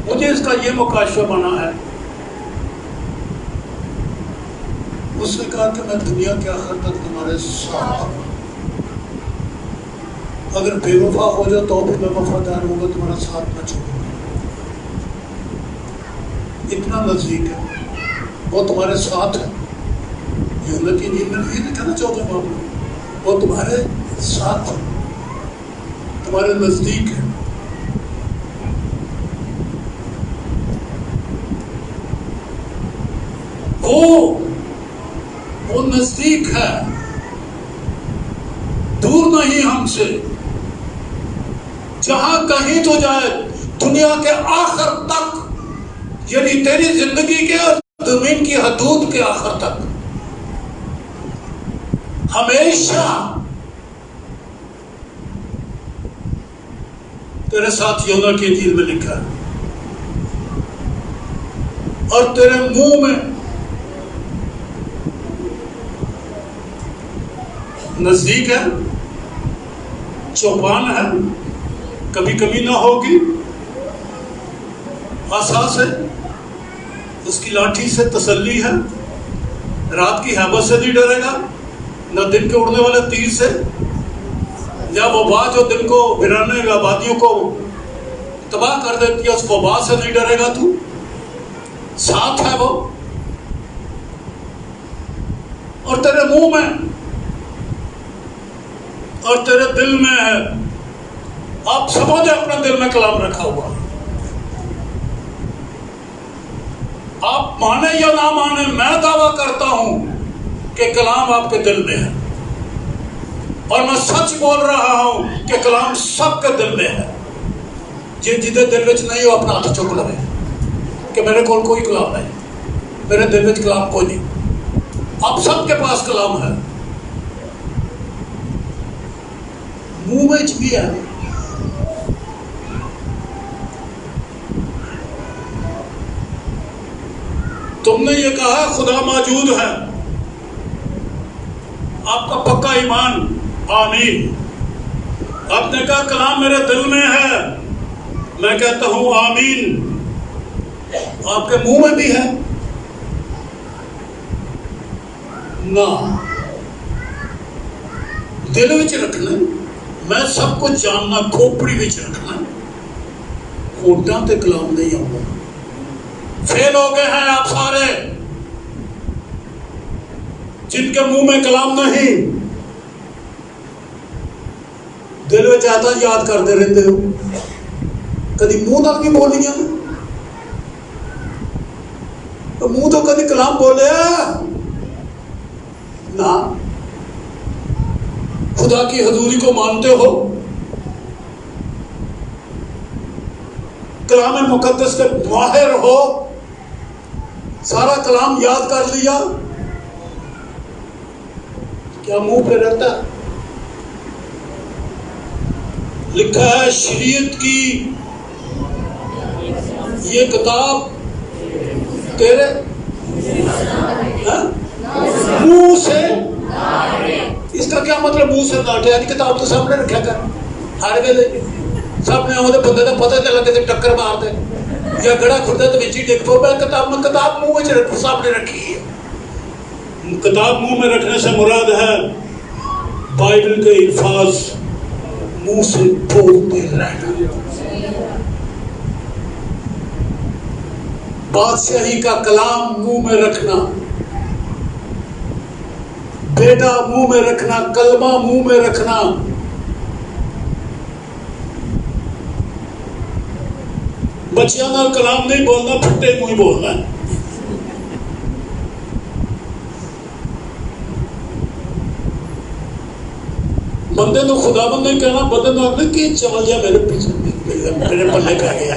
مجھے اس کا یہ مکاشفہ بنا ہے. اس نے کہا کہ میں دنیا کے آخر تک تمہارے ساتھ ہوں. اگر بے وفا ہو جاؤ تو بھی میں وفادار ہوں گا, تمہارا ساتھ نہ چھوڑوں گا. اتنا نزدیک ہے, وہ تمہارے ساتھ ہے. یوحنا کی انجیل میں یہ لکھا نا 14 باب میں, وہ تمہارے ساتھ ہے, تمہارے نزدیک ہے. وہ نزدیک ہے, دور نہیں ہم سے. جہاں کہیں تو جائے دنیا کے آخر تک, یعنی تیری زندگی کے اور زمین کی حدود کے آخر تک, ہمیشہ تیرے ساتھ. یوحنا کی انجیل میں لکھا ہے. اور تیرے منہ میں نزدیک ہے, چوپان ہے, کبھی کبھی نہ ہوگی, آساس ہے, اس کی لاٹھی سے تسلی ہے, رات کی ہیبت سے نہیں ڈرے گا, نہ دن کے اڑنے والے تیر سے, یا وبا جو دن کو ویرانے آبادیوں کو تباہ کر دیتی ہے, اس وبا سے نہیں ڈرے گا. تو ساتھ ہے وہ. اور تیرے منہ میں اور تیرے دل میں ہے. آپ سمجھے اپنے دل میں کلام رکھا ہوا. آپ مانے یا نہ مانے, میں دعویٰ کرتا ہوں کہ کلام آپ کے دل میں ہے. اور میں سچ بول رہا ہوں کہ کلام سب کے دل میں ہے. جدے دل وچ نہیں ہو اپنا ہاتھ چک لے کہ میرے کول کوئی کلام نہیں, میرے دل وچ کلام کوئی نہیں. آپ سب کے پاس کلام ہے, منہ وچ بھی ہے. تم نے یہ کہا خدا موجود ہے, آپ کا پکا ایمان آمین. آپ نے کہا کلام میرے دل میں ہے, میں کہتا ہوں آمین. آپ کے منہ میں بھی ہے نہ, دل وچ رکھنا, میں سب کچھ جاننا, کھوپڑی وچ رکھنا. ہوٹاں تے کلام نہیں آتا. فیل ہو گئے ہیں آپ سارے جن کے منہ میں کلام نہیں، دل میں چاہتا یاد کرتے رہتے ہو. کدی منہ نال بھی بولیاں تو منہ تو کدی کلام بولے نہ. خدا کی حضوری کو مانتے ہو، کلام مقدس کے ماہر ہو، سارا کلام یاد کر لیا، کیا منہ پہ رہتا ہے؟ لکھا ہے شریعت کی یہ کتاب تیرے منہ سے، اس کا کیا مطلب منہ سے ڈانٹے؟ یعنی کتاب تو سامنے رکھا کر ہر ویلے، سامنے آؤں بندے کا پتہ چلا کہ ٹکر مار دے یا گڑا کھڑتا تو بچی ڈگ پو. کتاب منہ میں سامنے رکھی ہے. کتاب منہ میں رکھنے سے مراد ہے بائبل کے الفاظ منہ سے بولتے رہنا. بادشاہی کا کلام منہ میں رکھنا، بیٹا منہ میں رکھنا، کلمہ منہ میں رکھنا. بچیاں نال کلام نہیں بولنا، پھٹے منہ ہی بولنا ہے. بندے نو خدا بند نہیں کہنا، بندے نو آخنا کہ چل جا میرے پیچھے، میرے پلے پہ گیا.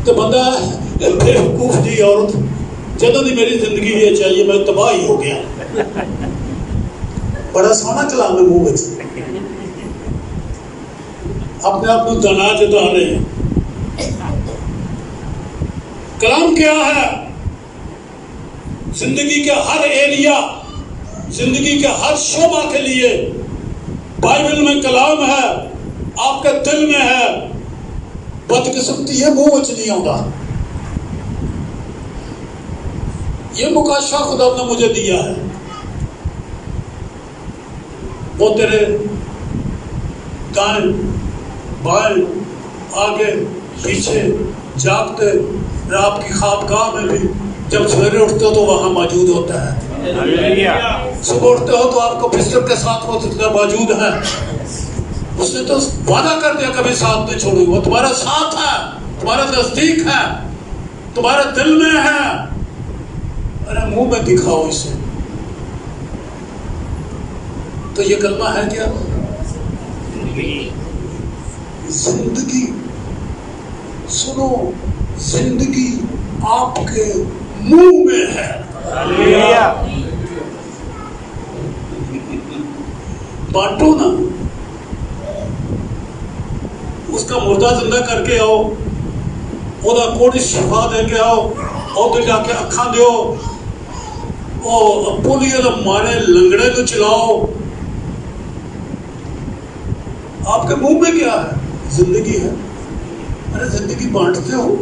تو بندہ بیوقوف جی عورت جدوں دی میری زندگی یہ چاہیے میں تباہ ہی ہو گیا. بڑا سونا کلام ہے منہ وچ، اپنے آپ کو دانا جتا رہے ہیں. کلام کیا ہے؟ زندگی کے ہر ایریا، زندگی کے ہر شعبہ کے لیے بائبل میں کلام ہے، آپ کے دل میں ہے. بدقسمتی یہ منہ وچ نہیں آتا. یہ مکاشفہ خدا نے مجھے دیا ہے. وہ تیرے دائیں بائیں آگے پیچھے جاگتے رات کی خوابگاہ میں بھی جب سویرے اٹھتے ہو تو وہاں موجود ہوتا ہے. صبح اٹھتے ہو تو آپ کو بستر کے ساتھ وہ موجود ہے. اس نے تو وعدہ کر دیا کبھی ساتھ نہیں چھوڑوں گا. وہ تمہارا ساتھ ہے، تمہارا نزدیک ہے، تمہارے دل میں ہے. ارے منہ میں دکھاؤ اسے. تو یہ کلمہ ہے کیا؟ زندگی. سنو، زندگی آپ کے منہ میں ہے. بانٹو نا، اس کا مردہ زندہ کر کے آؤ، وہ کوڑی شفا دے کے آؤ، اور تو جا کے اکھاں دیو، اور پولیو دا مارے لنگڑے کو چلاؤ. آپ کے منہ میں کیا ہے؟ زندگی ہے. ارے زندگی بانٹتے ہو.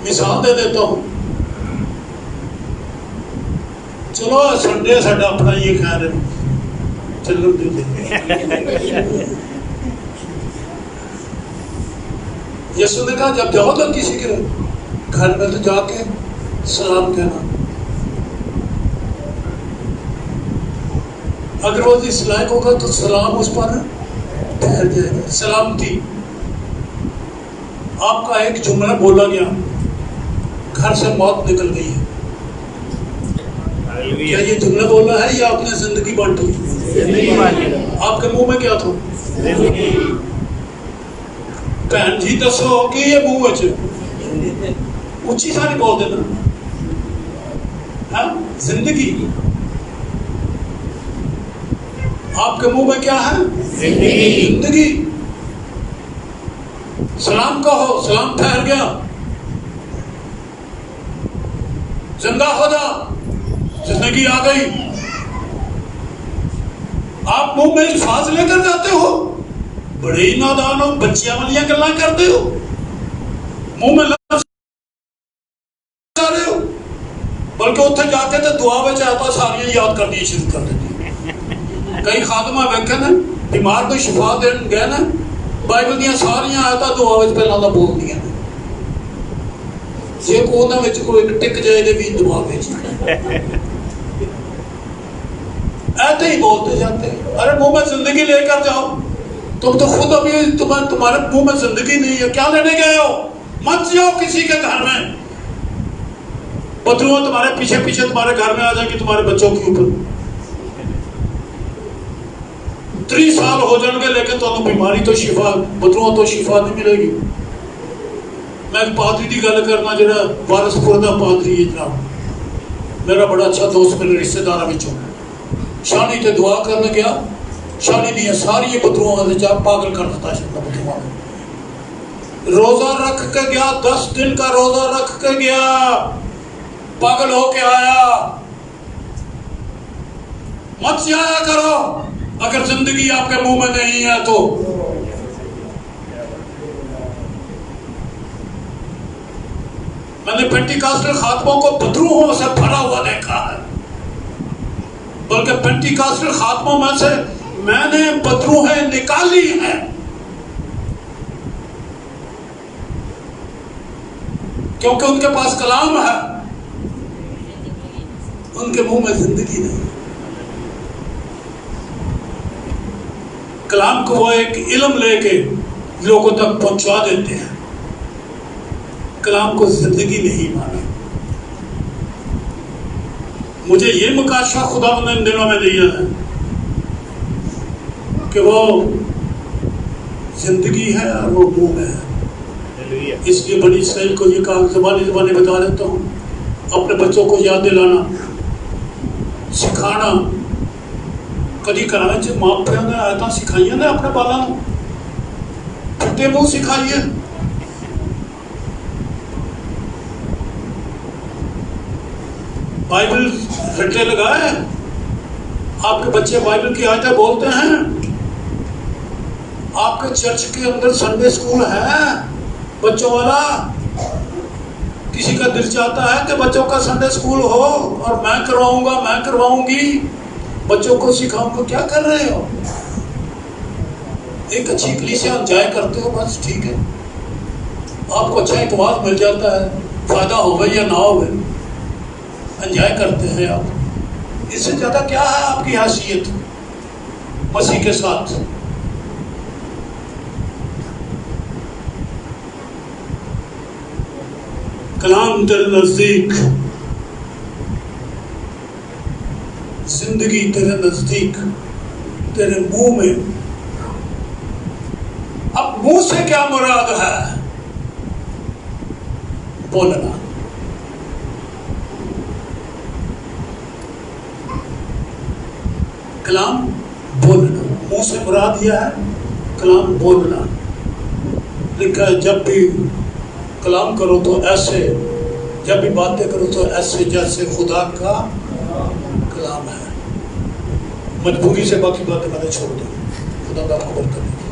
مثال دے دیتا ہوں. چلو سنڈے ساڈا اپنا یہ خیال ہے، چلو دے دے. یسوع نے کہا جب جاؤ تو کسی کے گھر میں تو جا کے سلام کہنا. اگر وہ اس لائق ہوگا تو سلام اس پر ٹھہر جائے گا. سلامتی. آپ کا ایک جملہ بولا گیا، گھر سے موت نکل گئی ہے. کیا یہ جملہ بولا ہے یا اپنے زندگی بانٹی؟ آپ کے منہ میں کیا تھا؟ بہن جی دسو کہ یہ منہ اچھی ساری بول دینا. زندگی آپ کے منہ میں کیا ہے؟ زندگی. سلام کہو، سلام ٹھہر گیا. زندہ ہو جا، زندگی آ گئی. آپ منہ میں الفاظ لے کر جاتے ہو، بڑے ہی نادان ہو، بچیاں والیاں گلاں کرتے ہو. منہ میں لفظ جا رہے ہو، بلکہ اتنے جاتے تو دعا میں چاہتا ساریاں یاد کرنی شروع کر دیتی. کئی خادمہ ویکھے نے بیمار کو شفا دین گئے نا بائبل دیا ساریا آیتاں دعا وچ پہلا اللہ بول دیا جی کو انہاں وچ کوئی ٹک جائے تے بھی دعا وچ ایسے ہی بولتے جاتے ہیں. ارے منہ میں زندگی لے کر جاؤ. تم تو خود ابھی تمہارے منہ میں زندگی نہیں ہے, کیا لینے گئے ہو؟ مت جاؤ کسی کے گھر میں. بدروہ تمہارے پیچھے پیچھے تمہارے گھر میں آ جائیں گی تمہارے بچوں کے اوپر. 30 سال ہو جائیں گے لیکن تمہیں بیماری تو شفا بدروہ تو شفا نہیں ملے گی. میں ایک پادری کی گل کرنا جڑا وارس پور دا پادری ہے جناب, میرا بڑا اچھا دوست, میرے رشتے دار وچوں. شانی تے دعا کرنے گیا, شانی دیا ساری بدروہاں دے جا پاگل کر دیتا ہے بدروہاں. روزہ رکھ کے گیا, 10 دن کا روزہ رکھ کے گیا, پاگل ہو کے آیا. مت جایا کرو اگر زندگی آپ کے منہ میں نہیں ہے تو. میں نے پینٹیکاسٹل خاتموں کو بدروہوں سے بھرا ہوا دیکھا ہے, بلکہ پینٹیکاسٹل خاتموں میں سے میں نے بدروہیں نکالی ہیں. کیونکہ ان کے پاس کلام ہے, ان کے منہ میں زندگی نہیں. کلام کو وہ ایک علم لے کے لوگوں تک پہنچا دیتے ہیں, کلام کو زندگی نہیں مانا. مجھے یہ مکاشفہ خدا نے ان دنوں میں دیا ہے کہ وہ زندگی ہے اور وہ منہ میں ہے. اس لیے بنی اسرائیل کو یہ کہا, زبانی بتا دیتا ہوں, اپنے بچوں کو یاد دلانا, سکھانا. کدی کرانے چ ماں پیو نے آیتاں سکھائیاں نے اپنے بالاں نوں, پھٹے منہ سکھائیے. بائبل رٹے لگائے, آپ کے بچے بائبل کی آیتیں بولتے ہیں. آپ کے چرچ کے اندر سنڈے اسکول ہے بچوں والا. کسی کا دل چاہتا ہے کہ بچوں کا سنڈے اسکول ہو اور میں کرواؤں گا, میں کرواؤں گی, بچوں کو سکھاؤں گا. کیا کر رہے ہو؟ ایک اچھی کلیسیا انجوائے کرتے ہو بس, ٹھیک ہے. آپ کو اچھا اعتماد مل جاتا ہے, فائدہ ہوگا یا نہ ہوگا, انجوائے کرتے ہیں آپ. اس سے زیادہ کیا ہے آپ کی حیثیت مسیح کے ساتھ؟ کلام تیرے نزدیک, زندگی تیرے نزدیک, تیرے منہ میں. اب منہ سے کیا مراد ہے؟ بولنا. کلام بولنا, منہ سے مراد یہ ہے کلام بولنا. لکھا ہے جب بھی کلام کرو تو ایسے, جب بھی باتیں کرو تو ایسے جیسے خدا کا کلام ہے. مجبوری سے باقی باتیں میں نے چھوڑ دی. خدا آپ کو برکت دے.